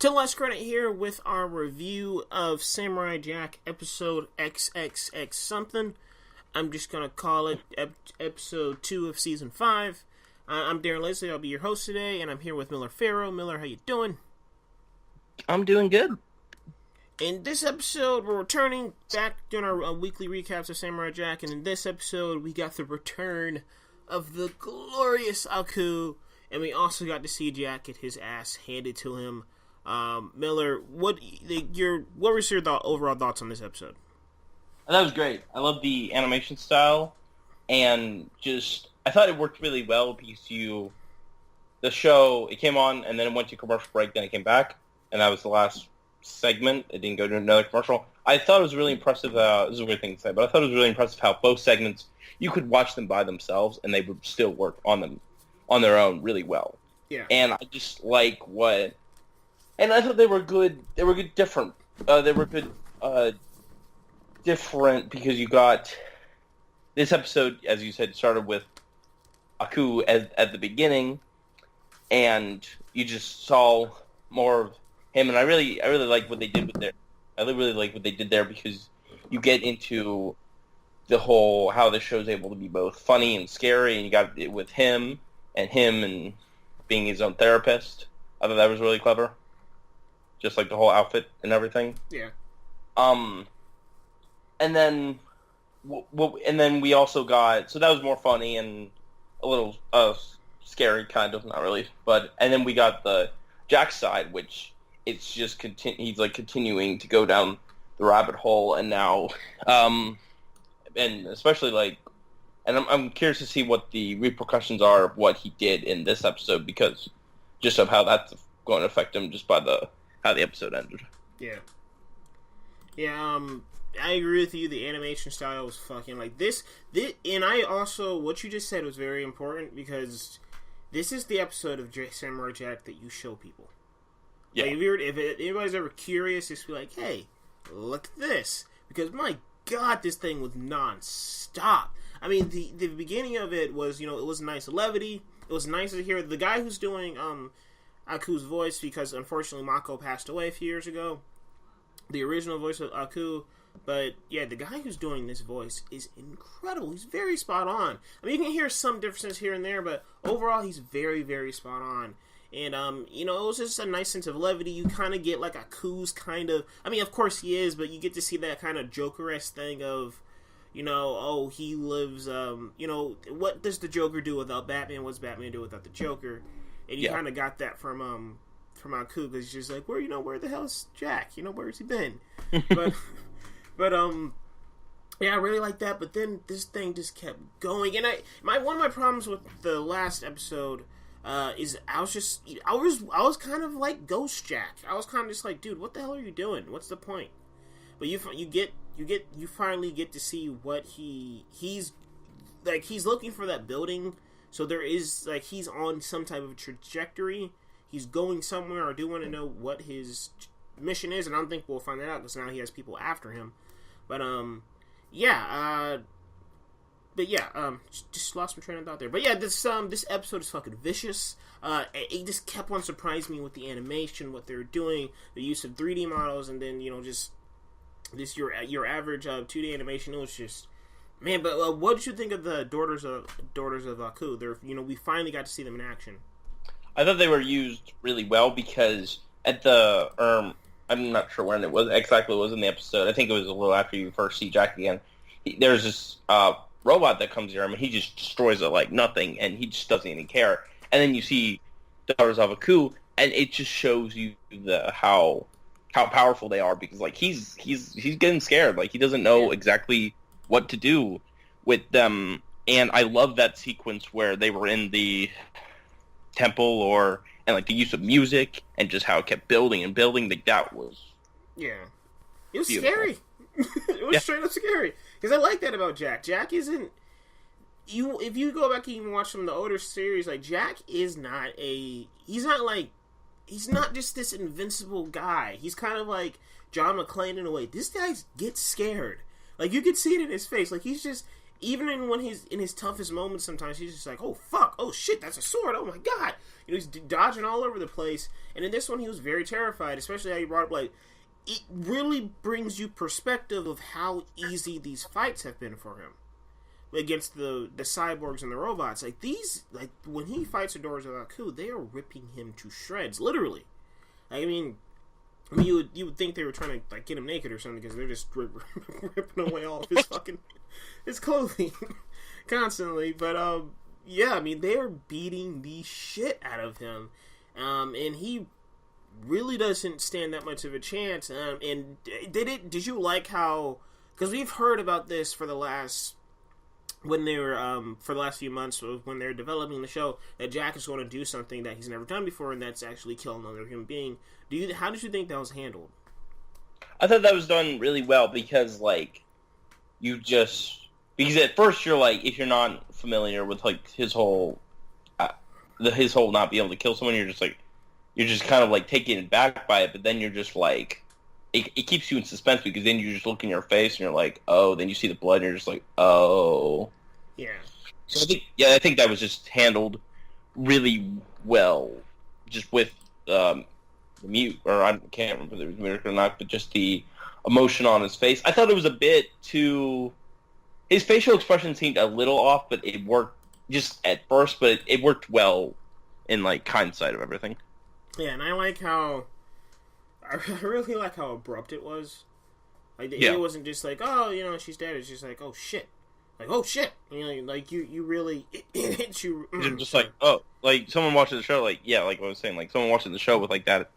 To Last Credit here with our review of Samurai Jack episode XXX something. I'm just going to call it episode 2 of season 5. I'm Darren Leslie, I'll be your host today, and I'm here with Miller Farrow. Miller, how you doing? I'm doing good. In this episode, we're returning back doing our weekly recaps of Samurai Jack, and in this episode, we got the return of the glorious Aku, and we also got to see Jack get his ass handed to him. Miller, what was your overall thoughts on this episode? That was great. I love the animation style, and I thought it worked really well because the show, it came on, and then it went to commercial break, then it came back, and that was the last segment. It didn't go to another commercial. I thought it was really impressive, this is a weird thing to say, but I thought it was really impressive how both segments, you could watch them by themselves, and they would still work on their own really well. Yeah. And I just like and I thought they were good. They were good, different. Different because you got this episode, as you said, started with Aku at the beginning, and you just saw more of him. And I really like what they did with I really like what they did there because you get into the whole how the show's able to be both funny and scary, and you got it with him and being his own therapist. I thought that was really clever. Just like the whole outfit and everything. Yeah. And then we also got, so that was more funny and a little scary, kind of, not really. And then we got the Jack side, which it's just he's like continuing to go down the rabbit hole, and now, and especially like, and I'm curious to see what the repercussions are of what he did in this episode because just of how that's going to affect him just by how the episode ended. Yeah. Yeah, I agree with you. The animation style was fucking like this, and I also, what you just said was very important because this is the episode of Samurai Jack that you show people. Yeah. Like, if anybody's ever curious, just be like, hey, look at this. Because, my God, this thing was non-stop. I mean, the beginning of it was, it was nice levity. It was nice to hear the guy who's doing, Aku's voice, because unfortunately Mako passed away a few years ago. The original voice of Aku, but yeah, the guy who's doing this voice is incredible. He's very spot on. I mean, you can hear some differences here and there, but overall, he's very, very spot on. And it was just a nice sense of levity. You kind of get like Aku's kind of. I mean, of course he is, but you get to see that kind of Joker-esque thing of, oh, he lives. What does the Joker do without Batman? What's Batman do without the Joker? And you kind of got that from Aku, because he's just like, where the hell's Jack? Where's he been? but yeah, I really like that. But then this thing just kept going, and one of my problems with the last episode is I was kind of like Ghost Jack. I was kind of just like, dude, what the hell are you doing? What's the point? But you finally get to see what he's like. He's looking for that building. So there is, like, he's on some type of trajectory. He's going somewhere. I do want to know what his mission is, and I don't think we'll find that out because now he has people after him. But, just lost my train of thought there. But yeah, this episode is fucking vicious. It just kept on surprising me with the animation, what they're doing, the use of 3D models, and then, just your average 2D animation. It was just... Man, but what did you think of the daughters of Aku? We finally got to see them in action. I thought they were used really well because at the I'm not sure when it was exactly. It was in the episode. I think it was a little after you first see Jack again. There's this robot that comes here. I mean, he just destroys it like nothing, and he just doesn't even care. And then you see Daughters of Aku, and it just shows you how powerful they are because like he's getting scared. Like he doesn't know exactly what to do with them, and I love that sequence where they were in the temple and like the use of music and just how it kept building and building. Like that was it was beautiful. Scary. It was straight up scary because I like that about Jack. Jack isn't if you go back and even watch some of the older series, like Jack is not he's not just this invincible guy. He's kind of like John McClane in a way. This guy gets scared. Like, you could see it in his face. Like, he's just... even when he's in his toughest moments, sometimes he's just like, oh fuck, oh shit, that's a sword, oh my god. You know, he's dodging all over the place. And in this one, he was very terrified, especially how you brought up, like, it really brings you perspective of how easy these fights have been for him against the cyborgs and the robots. Like, when he fights Adora Zaku, they are ripping him to shreds, literally. I mean, you would think they were trying to, like, get him naked or something, because they're just ripping away all of his fucking his clothing constantly. But yeah, I mean, they are beating the shit out of him, and he really doesn't stand that much of a chance. And did you like how? Because we've heard about this for the last. When they were, for the last few months, when they're developing the show, that Jack is going to do something that he's never done before, and that's actually kill another human being. How did you think that was handled? I thought that was done really well, because, like, because at first you're like, if you're not familiar with, like, his whole not being able to kill someone, you're just kind of, like, taken back by it, but then you're just, like, it keeps you in suspense, because then you just look in your face and you're like, oh, then you see the blood and you're just like, oh. Yeah. So I think that was just handled really well, just with the mute, or I can't remember if it was mute or not, but just the emotion on his face. I thought it was a bit too... His facial expression seemed a little off, but it worked just at first, but it worked well in, like, hindsight of everything. Yeah, and I like how... I really like how abrupt it was. Like, it wasn't just like, oh, you know, she's dead. It's just like, oh, shit. Like, oh, shit. You know, like, you really... It hits you... You're just like, oh, like, someone watching the show, like, yeah, like what I was saying, like, someone watching the show with, like, that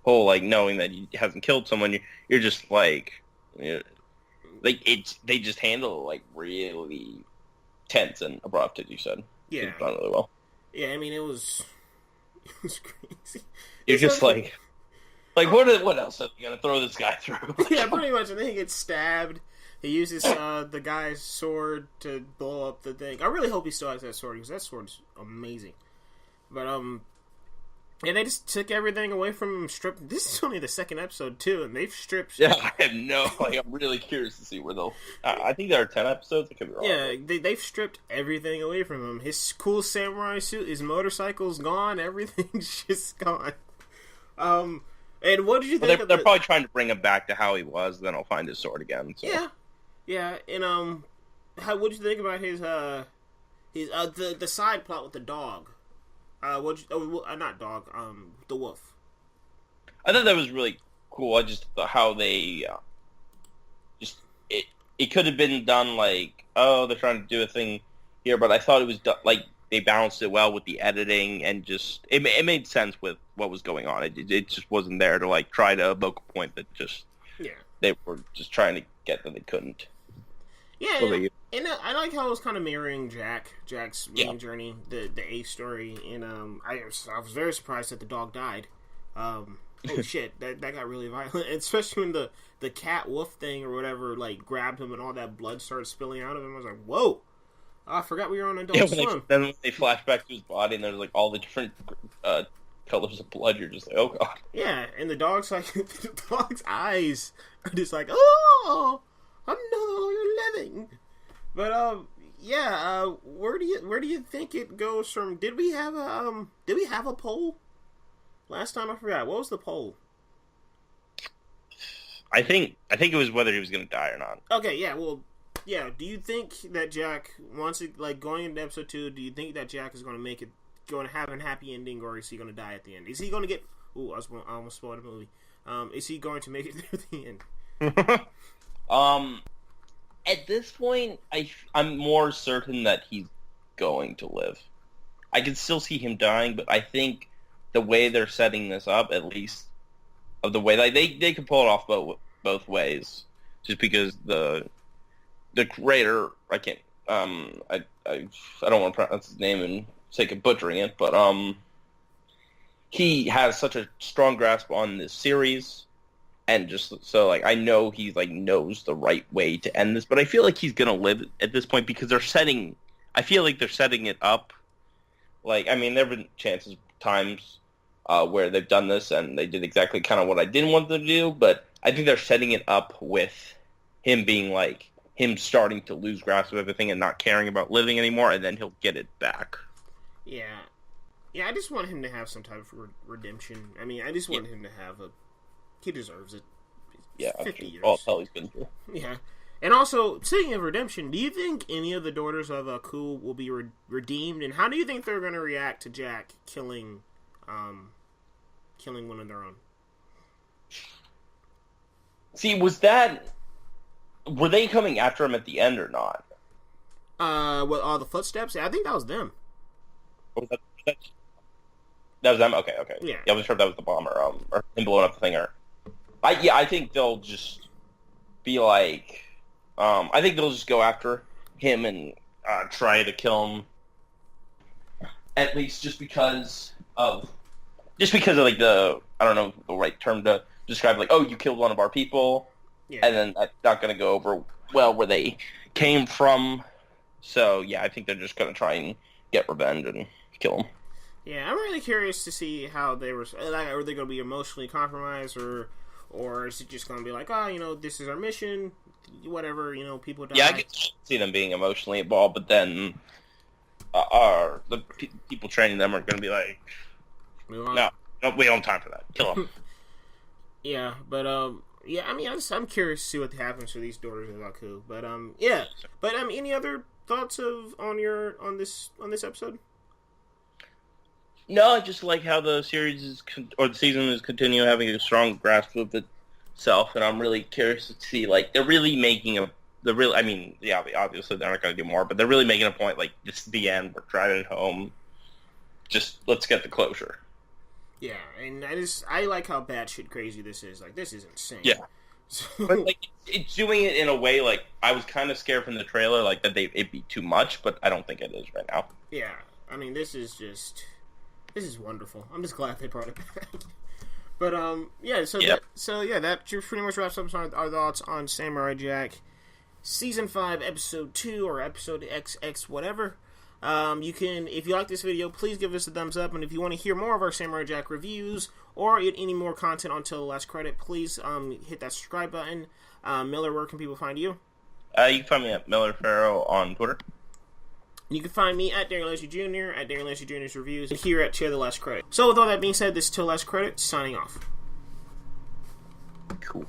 whole, like, knowing that he hasn't killed someone, you're just, like... You know, like, they just handle it, like, really tense and abrupt, as you said. Yeah. It's done really well. Yeah, I mean, it was crazy. You're just like... Like, what else are you going to throw this guy through? Yeah, pretty much. And then he gets stabbed. He uses the guy's sword to blow up the thing. I really hope he still has that sword, because that sword's amazing. But, yeah, they just took everything away from him, stripped... This is only the second episode, too, and they've stripped... Yeah, I have no... Like, I'm really curious to see where they'll... I think there are 10 episodes. I could be wrong. Yeah, they've stripped everything away from him. His cool samurai suit, his motorcycle's gone, everything's just gone. And what did you think? They're probably trying to bring him back to how he was. Then I'll find his sword again. So. Yeah. And what did you think about his the side plot with the dog? Not dog. The wolf. I thought that was really cool. I just thought how they it could have been done like, oh, they're trying to do a thing here, but I thought it was like they balanced it well with the editing, and just it made sense with what was going on. It just wasn't there to like try to evoke a point that just they were just trying to get that they couldn't. Yeah, and I like how it was kind of mirroring Jack's main journey, the A story, and I was very surprised that the dog died. Oh shit, that got really violent, especially when the cat wolf thing or whatever like grabbed him and all that blood started spilling out of him. I was like, whoa. Oh, I forgot we were on Adult Swim. Then when they flash back to his body and there's like all the different colors of blood, you're just like, oh god. Yeah, and the dog's like, the dog's eyes are just like, oh, I'm no longer living. But where do you think it goes from? Did we have a poll last time? I forgot. What was the poll? I think it was whether he was going to die or not. Okay, yeah, well. Yeah, do you think that Jack wants it, like, going into episode 2, do you think that Jack is going to have a happy ending, or is he going to die at the end? Is he going to get... Ooh, I almost spoiled the movie. Is he going to make it through the end? At this point, I'm more certain that he's going to live. I can still see him dying, but I think the way they're setting this up, at least, of the way... Like, they could pull it off both ways, just because the creator, I can't, I don't want to pronounce his name and sake of butchering it, but he has such a strong grasp on this series, and just so like I know he like knows the right way to end this, but I feel like he's gonna live at this point because I feel like they're setting it up. Like, I mean, there have been times where they've done this and they did exactly kind of what I didn't want them to do, but I think they're setting it up with him being like him starting to lose grasp of everything and not caring about living anymore, and then he'll get it back. Yeah. Yeah, I just want him to have some type of redemption. I mean, I just want him to have a... He deserves it. Yeah, 50 years. All the hell he's been through. Yeah. And also, speaking of redemption, do you think any of the daughters of Ku will be redeemed? And how do you think they're going to react to Jack killing one of their own? See, were they coming after him at the end or not? With all the footsteps? Yeah, I think that was them. Or was that was them? Okay. Yeah. I wasn't sure if that was the bomber, or him blowing up the thing, or... I think they'll just be like... I think they'll just go after him and try to kill him. At least just because of like the... I don't know the right term to describe, like, oh, you killed one of our people, and then that's not going to go over well where they came from. So, yeah, I think they're just going to try and get revenge and kill him. Yeah, I'm really curious to see how they were... Like, are they going to be emotionally compromised, or is it just going to be like, oh, this is our mission, whatever, people die. Yeah, I could see them being emotionally involved, but then the people training them are going to be like, no, we don't have time for that. Kill them. Yeah, but, yeah, I mean, I'm curious to see what happens to these daughters of Aku. But, yeah. But, any other thoughts on this episode? No, I just like how the series the season is continuing having a strong grasp of itself, and I'm really curious to see, like, they're really making obviously they're not going to do more, but they're really making a point, like, this is the end, we're driving it's home, just, let's get the closure. Yeah, and I like how batshit crazy this is. Like, this is insane. Yeah. But, like, it's doing it in a way, like, I was kind of scared from the trailer, like, that it'd be too much, but I don't think it is right now. Yeah, I mean, this is wonderful. I'm just glad they brought it back. But, that just pretty much wraps up our thoughts on Samurai Jack Season 5, Episode 2, or Episode XX, whatever. You can, if you like this video, please give us a thumbs up, and if you want to hear more of our Samurai Jack reviews, or any more content until the last credit, please hit that subscribe button. Miller, where can people find you? You can find me at Miller Farrow on Twitter. You can find me at Darren Lacey Jr., at Darren Lacey Jr.'s Reviews, and here at Share the Last Credit. So with all that being said, this is Till Last Credit, signing off. Cool.